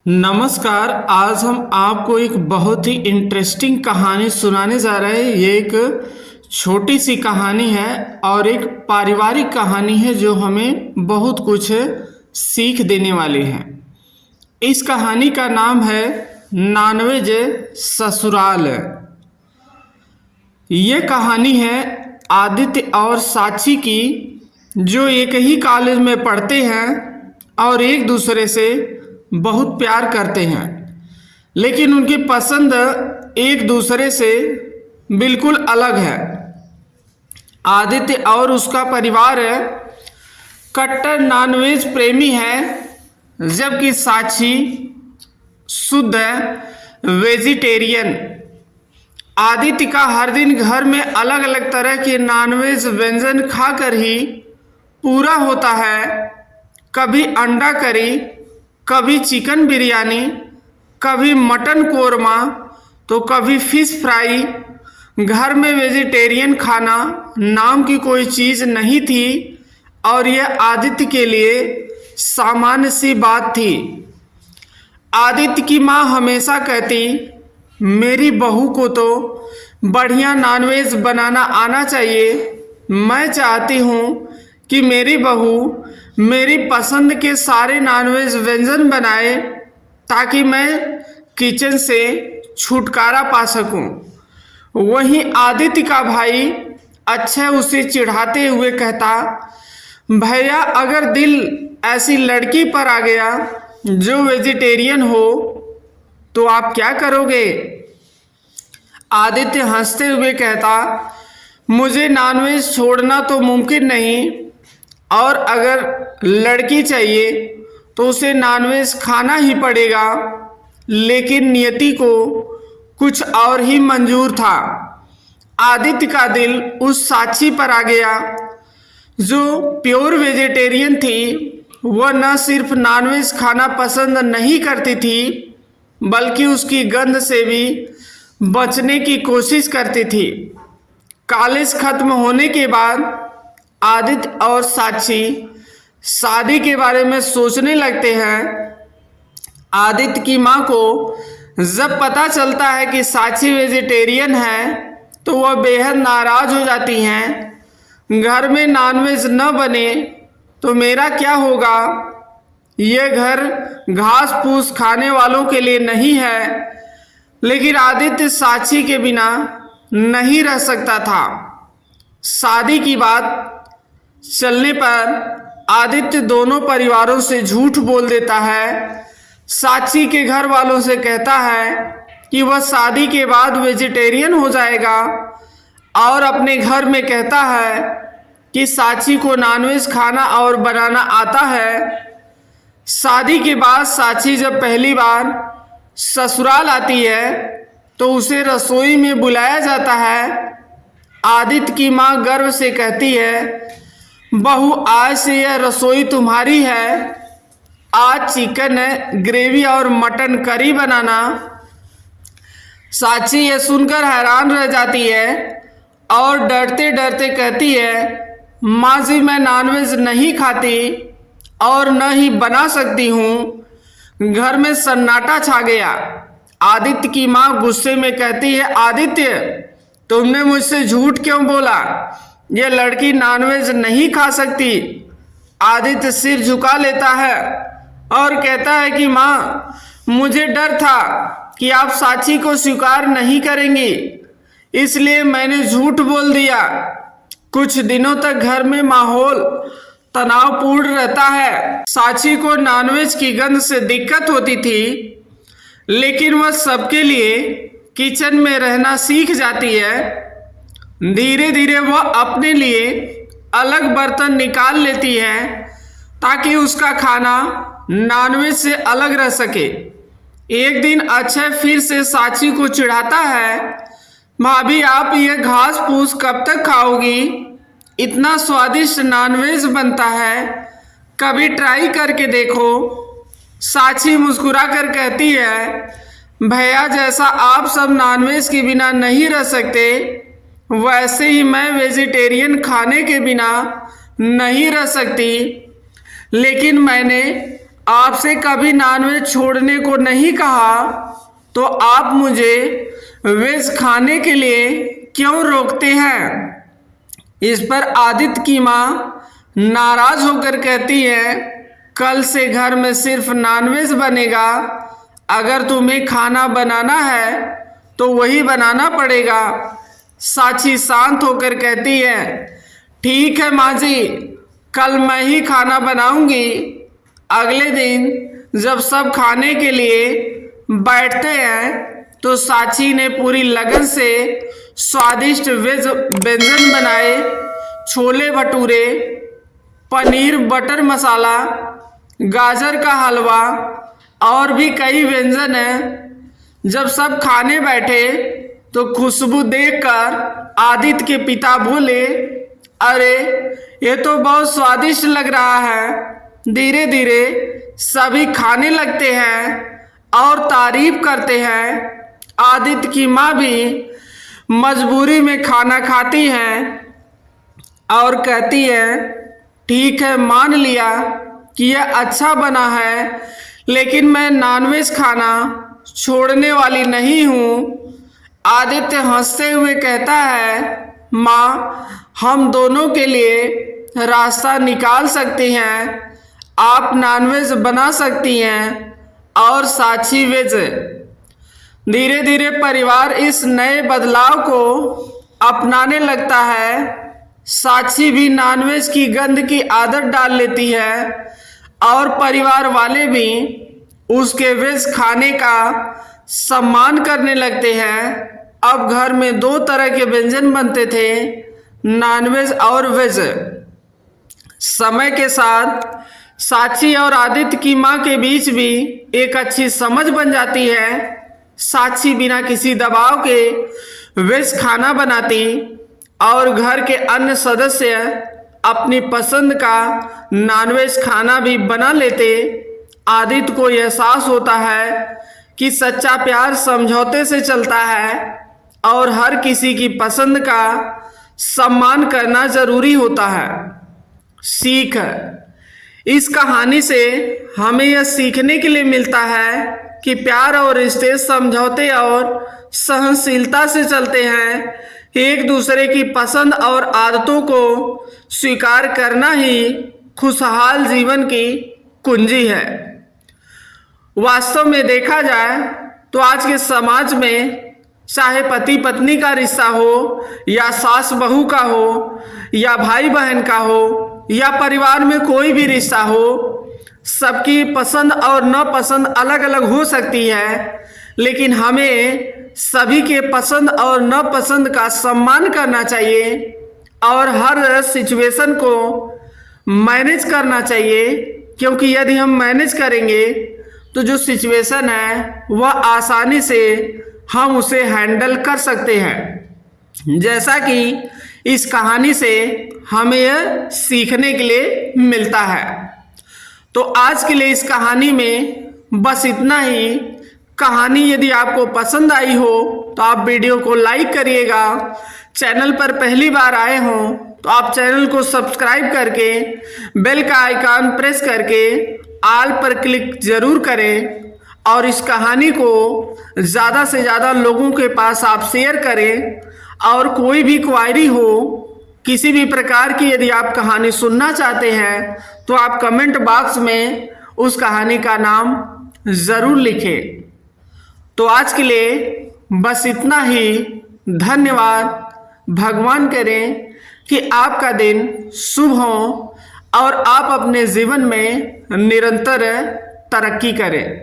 नमस्कार। आज हम आपको एक बहुत ही इंटरेस्टिंग कहानी सुनाने जा रहे हैं। ये एक छोटी सी कहानी है और एक पारिवारिक कहानी है जो हमें बहुत कुछ सीख देने वाली है। इस कहानी का नाम है नॉनवेज ससुराल। ये कहानी है आदित्य और साक्षी की, जो एक ही कॉलेज में पढ़ते हैं और एक दूसरे से बहुत प्यार करते हैं, लेकिन उनकी पसंद एक दूसरे से बिल्कुल अलग है। आदित्य और उसका परिवार कट्टर नॉनवेज प्रेमी है, जबकि साक्षी शुद्ध वेजिटेरियन। आदित्य का हर दिन घर में अलग अलग तरह के नॉनवेज व्यंजन खाकर ही पूरा होता है। कभी अंडा करी, कभी चिकन बिरयानी, कभी मटन कोरमा, तो कभी फिश फ्राई। घर में वेजिटेरियन खाना नाम की कोई चीज़ नहीं थी और यह आदित्य के लिए सामान्य सी बात थी। आदित्य की माँ हमेशा कहती, मेरी बहू को तो बढ़िया नॉनवेज बनाना आना चाहिए। मैं चाहती हूँ कि मेरी बहू मेरी पसंद के सारे नॉनवेज व्यंजन बनाए, ताकि मैं किचन से छुटकारा पा सकूं। वहीं आदित्य का भाई अक्षय उसे चिढ़ाते हुए कहता, भैया अगर दिल ऐसी लड़की पर आ गया जो वेजिटेरियन हो तो आप क्या करोगे? आदित्य हंसते हुए कहता, मुझे नॉनवेज छोड़ना तो मुमकिन नहीं, और अगर लड़की चाहिए तो उसे नॉनवेज खाना ही पड़ेगा। लेकिन नियति को कुछ और ही मंजूर था। आदित्य का दिल उस साक्षी पर आ गया जो प्योर वेजिटेरियन थी। वह न सिर्फ नॉनवेज खाना पसंद नहीं करती थी, बल्कि उसकी गंध से भी बचने की कोशिश करती थी। कॉलेज खत्म होने के बाद आदित्य और साक्षी शादी के बारे में सोचने लगते हैं। आदित्य की माँ को जब पता चलता है कि साक्षी वेजिटेरियन है तो वह बेहद नाराज हो जाती हैं। घर में नॉनवेज न बने तो मेरा क्या होगा? यह घर घास फूस खाने वालों के लिए नहीं है। लेकिन आदित्य साक्षी के बिना नहीं रह सकता था। शादी की बात चलने पर आदित्य दोनों परिवारों से झूठ बोल देता है। साक्षी के घर वालों से कहता है कि वह शादी के बाद वेजिटेरियन हो जाएगा, और अपने घर में कहता है कि साक्षी को नॉनवेज खाना और बनाना आता है। शादी के बाद साक्षी जब पहली बार ससुराल आती है तो उसे रसोई में बुलाया जाता है। आदित्य की माँ गर्व से कहती है, बहू आज से यह रसोई तुम्हारी है। आज चिकन ग्रेवी और मटन करी बनाना। साक्षी यह सुनकर हैरान रह जाती है और डरते डरते कहती है, माँ जी मैं नॉनवेज नहीं खाती और न ही बना सकती हूँ। घर में सन्नाटा छा गया। आदित्य की माँ गुस्से में कहती है, आदित्य तुमने मुझसे झूठ क्यों बोला? यह लड़की नॉनवेज नहीं खा सकती। आदित्य सिर झुका लेता है और कहता है कि माँ मुझे डर था कि आप साक्षी को स्वीकार नहीं करेंगी, इसलिए मैंने झूठ बोल दिया। कुछ दिनों तक घर में माहौल तनावपूर्ण रहता है। साक्षी को नॉनवेज की गंध से दिक्कत होती थी, लेकिन वह सबके लिए किचन में रहना सीख जाती है। धीरे धीरे वह अपने लिए अलग बर्तन निकाल लेती है ताकि उसका खाना नॉनवेज से अलग रह सके। एक दिन अक्षय फिर से साक्षी को चिढ़ाता है, भाभी आप ये घास फूस कब तक खाओगी? इतना स्वादिष्ट नॉनवेज बनता है, कभी ट्राई करके देखो। साक्षी मुस्कुरा कर कहती है, भैया जैसा आप सब नॉनवेज के बिना नहीं रह सकते, वैसे ही मैं वेजिटेरियन खाने के बिना नहीं रह सकती। लेकिन मैंने आपसे कभी नॉनवेज छोड़ने को नहीं कहा, तो आप मुझे वेज खाने के लिए क्यों रोकते हैं? इस पर आदित्य की माँ नाराज होकर कहती है, कल से घर में सिर्फ नॉनवेज बनेगा। अगर तुम्हें खाना बनाना है तो वही बनाना पड़ेगा। साची शांत होकर कहती है, ठीक है माँ जी, कल मैं ही खाना बनाऊंगी। अगले दिन जब सब खाने के लिए बैठते हैं तो साची ने पूरी लगन से स्वादिष्ट वेज व्यंजन बनाए। छोले भटूरे, पनीर बटर मसाला, गाजर का हलवा और भी कई व्यंजन हैं। जब सब खाने बैठे तो खुशबू देखकर आदित्य के पिता बोले, अरे ये तो बहुत स्वादिष्ट लग रहा है। धीरे धीरे सभी खाने लगते हैं और तारीफ करते हैं। आदित्य की माँ भी मजबूरी में खाना खाती हैं और कहती है, ठीक है, मान लिया कि यह अच्छा बना है, लेकिन मैं नॉनवेज खाना छोड़ने वाली नहीं हूँ। आदित्य हंसते हुए कहता है, माँ, हम दोनों के लिए रास्ता निकाल सकते हैं। आप नॉनवेज बना सकती हैं और साची वेज। धीरे धीरे परिवार इस नए बदलाव को अपनाने लगता है। साची भी नॉनवेज की गंध की आदत डाल लेती है और परिवार वाले भी उसके वेज खाने का सम्मान करने लगते हैं। अब घर में दो तरह के व्यंजन बनते थे, नॉनवेज और वेज। समय के साथ साची और आदित्य की माँ के बीच भी एक अच्छी समझ बन जाती है। साची बिना किसी दबाव के वेज खाना बनाती और घर के अन्य सदस्य अपनी पसंद का नॉनवेज खाना भी बना लेते। आदित्य को एहसास होता है कि सच्चा प्यार समझौते से चलता है और हर किसी की पसंद का सम्मान करना जरूरी होता है। सीख, इस कहानी से हमें यह सीखने के लिए मिलता है कि प्यार और रिश्ते समझौते और सहनशीलता से चलते हैं। एक दूसरे की पसंद और आदतों को स्वीकार करना ही खुशहाल जीवन की कुंजी है। वास्तव में देखा जाए तो आज के समाज में चाहे पति पत्नी का रिश्ता हो या सास बहू का हो या भाई बहन का हो या परिवार में कोई भी रिश्ता हो, सबकी पसंद और नापसंद अलग अलग हो सकती है, लेकिन हमें सभी के पसंद और नापसंद का सम्मान करना चाहिए और हर सिचुएशन को मैनेज करना चाहिए। क्योंकि यदि हम मैनेज करेंगे तो जो सिचुएशन है वह आसानी से हम उसे हैंडल कर सकते हैं। जैसा कि इस कहानी से हमें यह सीखने के लिए मिलता है। तो आज के लिए इस कहानी में बस इतना ही। कहानी यदि आपको पसंद आई हो तो आप वीडियो को लाइक करिएगा। चैनल पर पहली बार आए हों तो आप चैनल को सब्सक्राइब करके बेल का आइकन प्रेस करके ऑल पर क्लिक जरूर करें और इस कहानी को ज़्यादा से ज़्यादा लोगों के पास आप शेयर करें। और कोई भी क्वायरी हो, किसी भी प्रकार की यदि आप कहानी सुनना चाहते हैं तो आप कमेंट बॉक्स में उस कहानी का नाम ज़रूर लिखें। तो आज के लिए बस इतना ही। धन्यवाद। भगवान करें कि आपका दिन शुभ हो और आप अपने जीवन में निरंतर तरक्की करें।